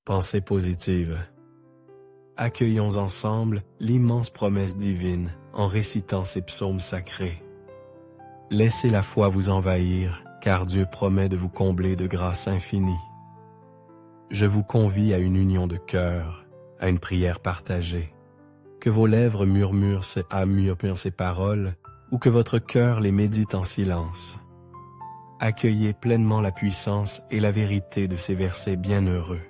Pensée positive. Accueillons ensemble l'immense promesse divine en récitant ces psaumes sacrés. Laissez la foi vous envahir, car Dieu promet de vous combler de grâce infinie. Je vous convie à une union de cœur, à une prière partagée. Que vos lèvres murmurent ces paroles ou que votre cœur les médite en silence. Accueillez pleinement la puissance et la vérité de ces versets bienheureux.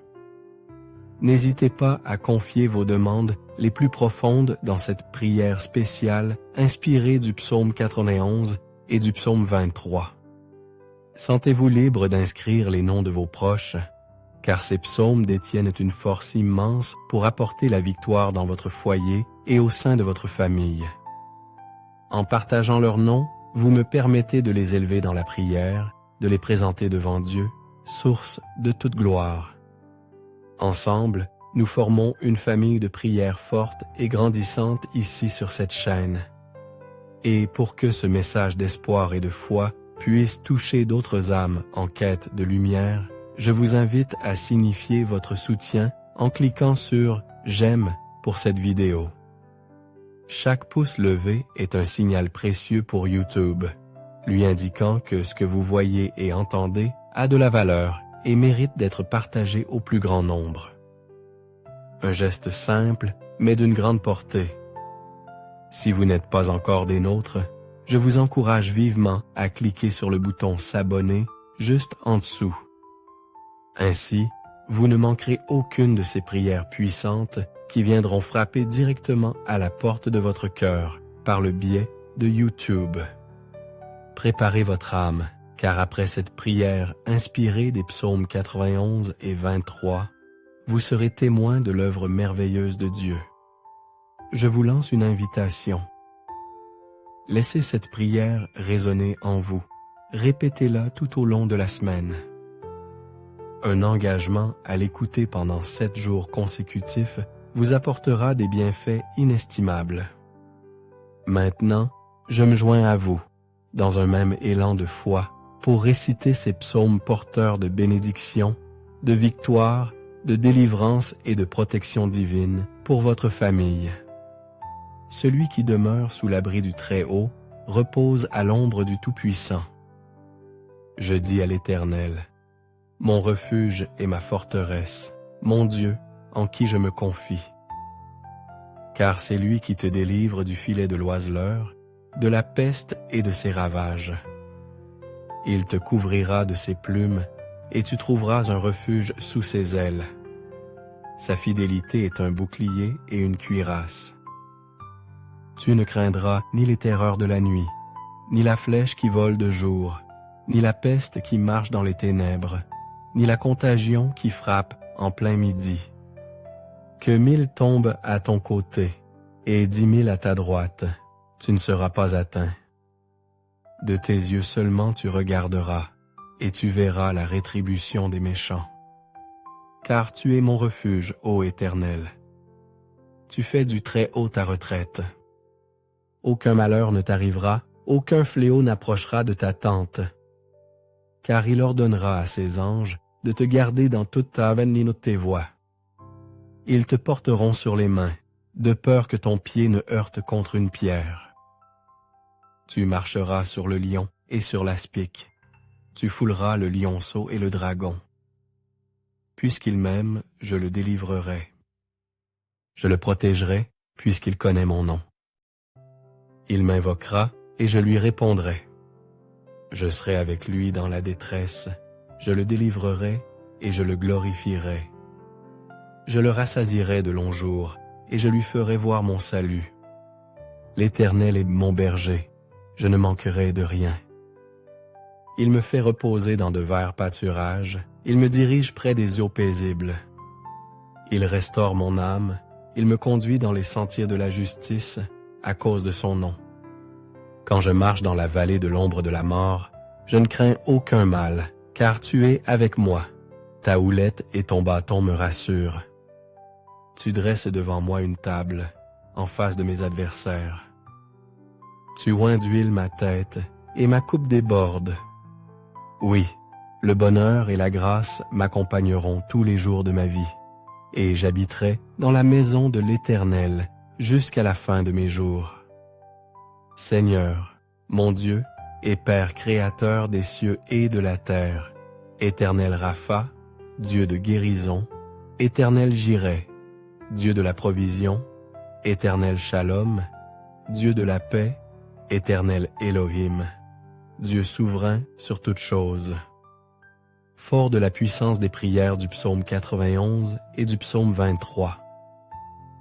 N'hésitez pas à confier vos demandes les plus profondes dans cette prière spéciale inspirée du psaume 91 et du psaume 23. Sentez-vous libre d'inscrire les noms de vos proches, car ces psaumes détiennent une force immense pour apporter la victoire dans votre foyer et au sein de votre famille. En partageant leurs noms, vous me permettez de les élever dans la prière, de les présenter devant Dieu, source de toute gloire. Ensemble, nous formons une famille de prières fortes et grandissantes ici sur cette chaîne. Et pour que ce message d'espoir et de foi puisse toucher d'autres âmes en quête de lumière, je vous invite à signifier votre soutien en cliquant sur « J'aime » pour cette vidéo. Chaque pouce levé est un signal précieux pour YouTube, lui indiquant que ce que vous voyez et entendez a de la valeur et mérite d'être partagé au plus grand nombre. Un geste simple, mais d'une grande portée. Si vous n'êtes pas encore des nôtres, je vous encourage vivement à cliquer sur le bouton « S'abonner » juste en dessous. Ainsi, vous ne manquerez aucune de ces prières puissantes qui viendront frapper directement à la porte de votre cœur par le biais de YouTube. Préparez votre âme, car après cette prière inspirée des psaumes 91 et 23, vous serez témoin de l'œuvre merveilleuse de Dieu. Je vous lance une invitation. Laissez cette prière résonner en vous. Répétez-la tout au long de la semaine. Un engagement à l'écouter pendant 7 jours consécutifs vous apportera des bienfaits inestimables. Maintenant, je me joins à vous, dans un même élan de foi, pour réciter ces psaumes porteurs de bénédiction, de victoire, de délivrance et de protection divine pour votre famille. Celui qui demeure sous l'abri du Très-Haut repose à l'ombre du Tout-Puissant. Je dis à l'Éternel, mon refuge et ma forteresse, mon Dieu, en qui je me confie. Car c'est lui qui te délivre du filet de l'oiseleur, de la peste et de ses ravages. Il te couvrira de ses plumes, et tu trouveras un refuge sous ses ailes. Sa fidélité est un bouclier et une cuirasse. Tu ne craindras ni les terreurs de la nuit, ni la flèche qui vole de jour, ni la peste qui marche dans les ténèbres, ni la contagion qui frappe en plein midi. Que 1000 tombent à ton côté et 10 000 à ta droite, tu ne seras pas atteint. De tes yeux seulement tu regarderas, et tu verras la rétribution des méchants. Car tu es mon refuge, ô Éternel. Tu fais du Très-Haut ta retraite. Aucun malheur ne t'arrivera, aucun fléau n'approchera de ta tente. Car il ordonnera à ses anges de te garder dans toute ta venue de tes voies. Ils te porteront sur les mains, de peur que ton pied ne heurte contre une pierre. Tu marcheras sur le lion et sur l'aspic. Tu fouleras le lionceau et le dragon. Puisqu'il m'aime, je le délivrerai. Je le protégerai, puisqu'il connaît mon nom. Il m'invoquera, et je lui répondrai. Je serai avec lui dans la détresse, je le délivrerai, et je le glorifierai. Je le rassasierai de longs jours, et je lui ferai voir mon salut. L'Éternel est mon berger, je ne manquerai de rien. Il me fait reposer dans de verts pâturages, il me dirige près des eaux paisibles. Il restaure mon âme, il me conduit dans les sentiers de la justice, à cause de son nom. Quand je marche dans la vallée de l'ombre de la mort, je ne crains aucun mal, car tu es avec moi. Ta houlette et ton bâton me rassurent. Tu dresses devant moi une table, en face de mes adversaires. Tu oins d'huile ma tête, et ma coupe déborde. Oui, le bonheur et la grâce m'accompagneront tous les jours de ma vie, et j'habiterai dans la maison de l'Éternel jusqu'à la fin de mes jours. Seigneur, mon Dieu et Père créateur des cieux et de la terre, Éternel Rapha, Dieu de guérison, Éternel Jireh, Dieu de la provision, Éternel Shalom, Dieu de la paix, Éternel Elohim, Dieu souverain sur toutes choses. Fort de la puissance des prières du psaume 91 et du psaume 23.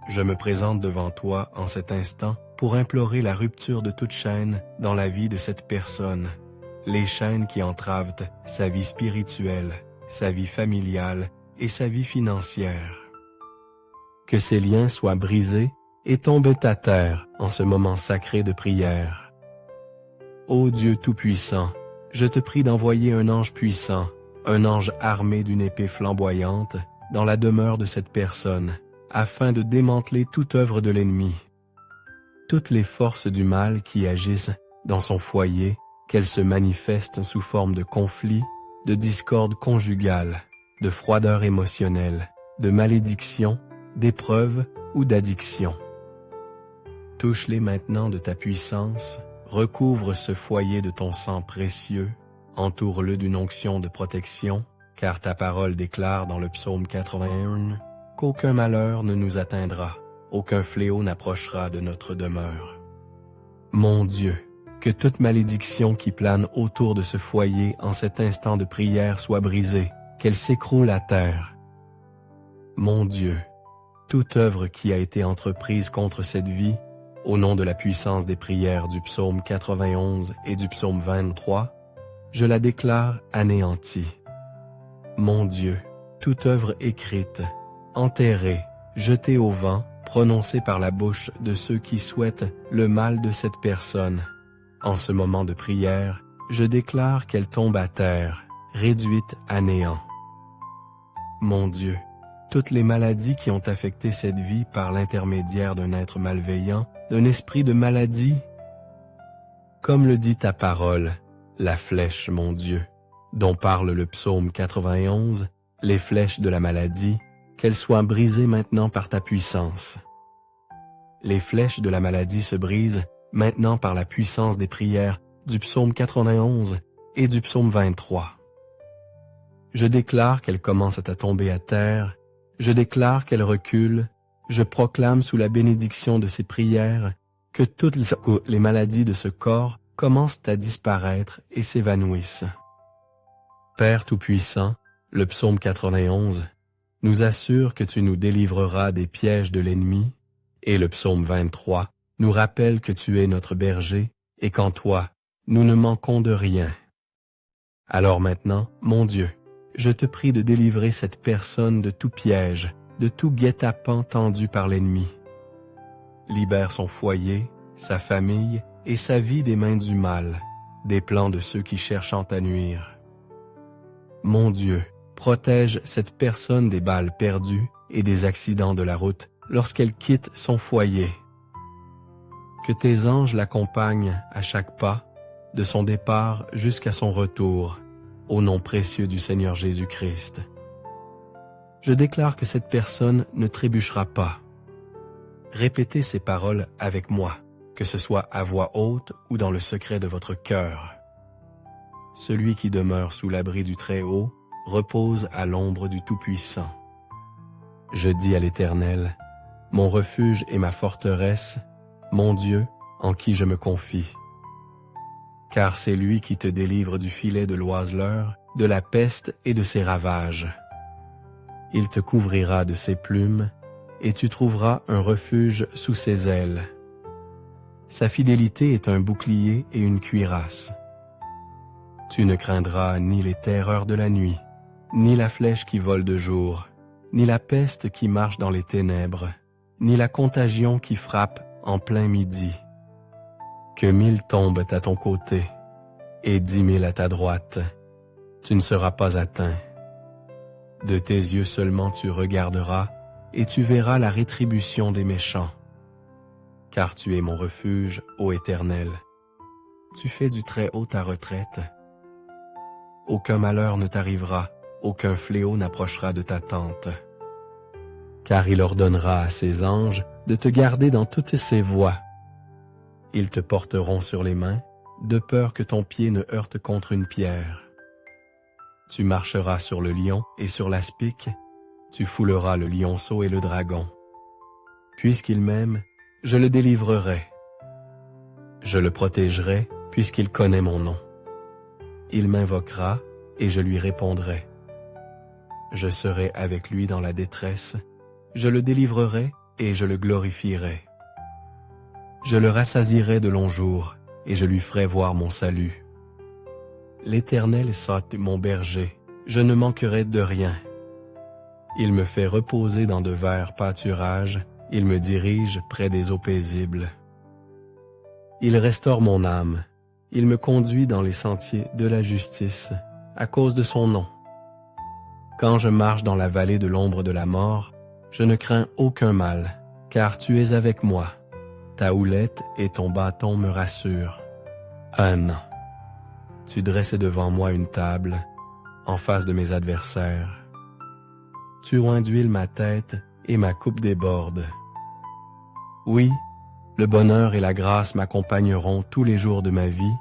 Je me présente devant toi en cet instant pour implorer la rupture de toute chaîne dans la vie de cette personne, les chaînes qui entravent sa vie spirituelle, sa vie familiale et sa vie financière. Que ces liens soient brisés et tombent à terre en ce moment sacré de prière. Ô Dieu Tout-Puissant, je te prie d'envoyer un ange puissant, un ange armé d'une épée flamboyante, dans la demeure de cette personne, afin de démanteler toute œuvre de l'ennemi. Toutes les forces du mal qui agissent dans son foyer, qu'elles se manifestent sous forme de conflits, de discorde conjugale, de froideur émotionnelle, de malédiction, d'épreuve ou d'addiction. Touche-les maintenant de ta puissance, recouvre ce foyer de ton sang précieux, entoure-le d'une onction de protection, car ta parole déclare dans le psaume 81 qu'aucun malheur ne nous atteindra, aucun fléau n'approchera de notre demeure. Mon Dieu, que toute malédiction qui plane autour de ce foyer en cet instant de prière soit brisée, qu'elle s'écroule à terre. Mon Dieu, toute œuvre qui a été entreprise contre cette vie, au nom de la puissance des prières du psaume 91 et du psaume 23, je la déclare anéantie. Mon Dieu, toute œuvre écrite, enterrée, jetée au vent, prononcée par la bouche de ceux qui souhaitent le mal de cette personne, en ce moment de prière, je déclare qu'elle tombe à terre, réduite à néant. Mon Dieu, toutes les maladies qui ont affecté cette vie par l'intermédiaire d'un être malveillant, d'un esprit de maladie, comme le dit ta parole, la flèche, mon Dieu, dont parle le psaume 91, les flèches de la maladie, qu'elles soient brisées maintenant par ta puissance. Les flèches de la maladie se brisent maintenant par la puissance des prières du psaume 91 et du psaume 23. Je déclare qu'elles commencent à tomber à terre, je déclare qu'elles reculent, je proclame sous la bénédiction de ces prières que toutes les maladies de ce corps commencent à disparaître et s'évanouissent. Père Tout-Puissant, le psaume 91 nous assure que tu nous délivreras des pièges de l'ennemi, et le psaume 23 nous rappelle que tu es notre berger et qu'en toi, nous ne manquons de rien. Alors maintenant, mon Dieu, je te prie de délivrer cette personne de tout piège, de tout guet-apens tendu par l'ennemi. Libère son foyer, sa famille et sa vie des mains du mal, des plans de ceux qui cherchent à ta nuire. Mon Dieu, protège cette personne des balles perdues et des accidents de la route lorsqu'elle quitte son foyer. Que tes anges l'accompagnent à chaque pas, de son départ jusqu'à son retour, au nom précieux du Seigneur Jésus-Christ. Je déclare que cette personne ne trébuchera pas. Répétez ces paroles avec moi, que ce soit à voix haute ou dans le secret de votre cœur. Celui qui demeure sous l'abri du Très-Haut repose à l'ombre du Tout-Puissant. Je dis à l'Éternel, mon refuge et ma forteresse, mon Dieu, en qui je me confie. Car c'est lui qui te délivre du filet de l'oiseleur, de la peste et de ses ravages. Il te couvrira de ses plumes, et tu trouveras un refuge sous ses ailes. Sa fidélité est un bouclier et une cuirasse. Tu ne craindras ni les terreurs de la nuit, ni la flèche qui vole de jour, ni la peste qui marche dans les ténèbres, ni la contagion qui frappe en plein midi. Que 1000 tombent à ton côté et 10 000 à ta droite, tu ne seras pas atteint. De tes yeux seulement tu regarderas et tu verras la rétribution des méchants. Car tu es mon refuge, ô Éternel. Tu fais du Très-Haut ta retraite. Aucun malheur ne t'arrivera, aucun fléau n'approchera de ta tente. car il ordonnera à ses anges de te garder dans toutes ses voies. Ils te porteront sur les mains, de peur que ton pied ne heurte contre une pierre. Tu marcheras sur le lion et sur l'aspic, tu fouleras le lionceau et le dragon. Puisqu'il m'aime, je le délivrerai. Je le protégerai, puisqu'il connaît mon nom. Il m'invoquera, et je lui répondrai. Je serai avec lui dans la détresse, je le délivrerai, et je le glorifierai. Je le rassasierai de longs jours, et je lui ferai voir mon salut. L'Éternel sera mon berger, je ne manquerai de rien. Il me fait reposer dans de verts pâturages, il me dirige près des eaux paisibles. Il restaure mon âme, il me conduit dans les sentiers de la justice, à cause de son nom. Quand je marche dans la vallée de l'ombre de la mort, je ne crains aucun mal, car tu es avec moi. Ta houlette et ton bâton me rassurent. Tu dressais devant moi une table, en face de mes adversaires. Tu oins d'huile ma tête et ma coupe déborde. Oui, le bonheur et la grâce m'accompagneront tous les jours de ma vie,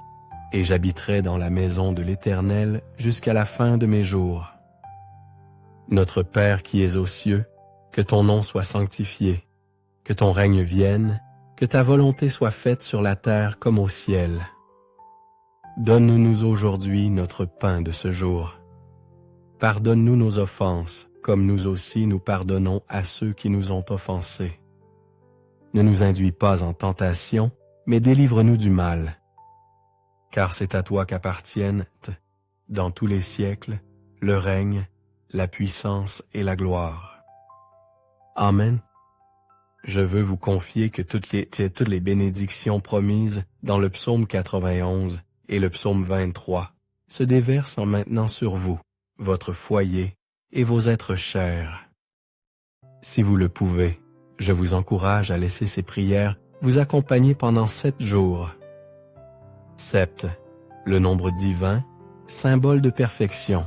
et j'habiterai dans la maison de l'Éternel jusqu'à la fin de mes jours. Notre Père qui es aux cieux, que ton nom soit sanctifié, que ton règne vienne, que ta volonté soit faite sur la terre comme au ciel. Donne-nous aujourd'hui notre pain de ce jour. Pardonne-nous nos offenses, comme nous aussi nous pardonnons à ceux qui nous ont offensés. Ne nous induis pas en tentation, mais délivre-nous du mal. Car c'est à toi qu'appartiennent, dans tous les siècles, le règne, la puissance et la gloire. Amen. Je veux vous confier que toutes les bénédictions promises dans le psaume 91 et le psaume 23 se déversent maintenant sur vous, votre foyer et vos êtres chers. Si vous le pouvez, je vous encourage à laisser ces prières vous accompagner pendant 7 jours. Sept, le nombre divin, symbole de perfection.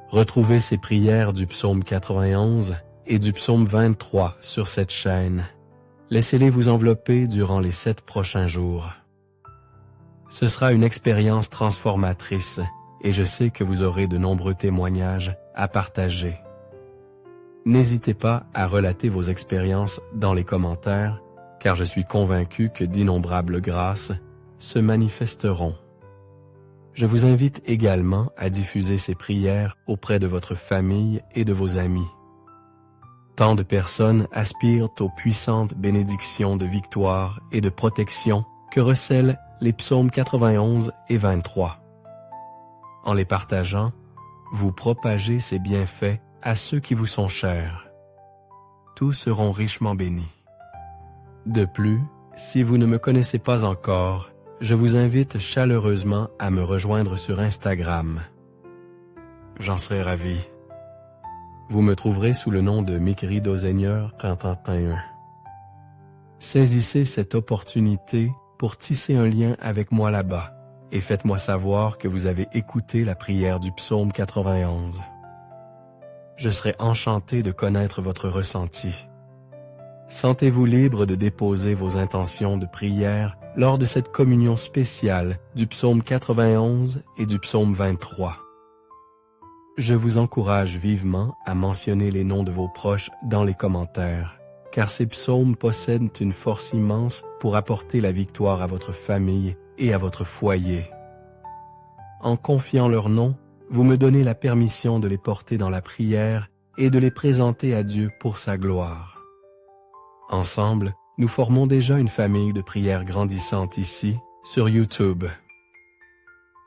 Retrouvez ces prières du psaume 91 et du psaume 23 sur cette chaîne. Laissez-les vous envelopper durant les 7 prochains jours. Ce sera une expérience transformatrice et je sais que vous aurez de nombreux témoignages à partager. N'hésitez pas à relater vos expériences dans les commentaires, car je suis convaincu que d'innombrables grâces se manifesteront. Je vous invite également à diffuser ces prières auprès de votre famille et de vos amis. Tant de personnes aspirent aux puissantes bénédictions de victoire et de protection que recèlent les psaumes 91 et 23. En les partageant, vous propagez ces bienfaits à ceux qui vous sont chers. Tous seront richement bénis. De plus, si vous ne me connaissez pas encore, je vous invite chaleureusement à me rejoindre sur Instagram. J'en serai ravi. Vous me trouverez sous le nom de Mikri Doseigneur Printemps 1. Saisissez cette opportunité pour tisser un lien avec moi là-bas et faites-moi savoir que vous avez écouté la prière du psaume 91. Je serai enchanté de connaître votre ressenti. Sentez-vous libre de déposer vos intentions de prière lors de cette communion spéciale du psaume 91 et du psaume 23. Je vous encourage vivement à mentionner les noms de vos proches dans les commentaires, car ces psaumes possèdent une force immense pour apporter la victoire à votre famille et à votre foyer. En confiant leurs noms, vous me donnez la permission de les porter dans la prière et de les présenter à Dieu pour sa gloire. Ensemble, nous formons déjà une famille de prières grandissante ici, sur YouTube.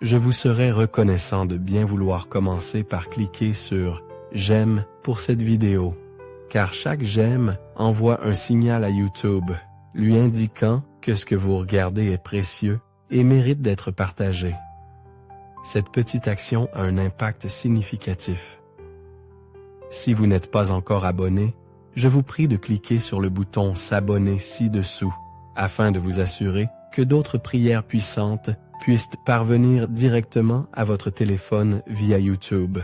Je vous serais reconnaissant de bien vouloir commencer par cliquer sur « J'aime » pour cette vidéo, car chaque j'aime envoie un signal à YouTube, lui indiquant que ce que vous regardez est précieux et mérite d'être partagé. Cette petite action a un impact significatif. Si vous n'êtes pas encore abonné, je vous prie de cliquer sur le bouton « S'abonner » ci-dessous, afin de vous assurer que d'autres prières puissantes puissent parvenir directement à votre téléphone via YouTube.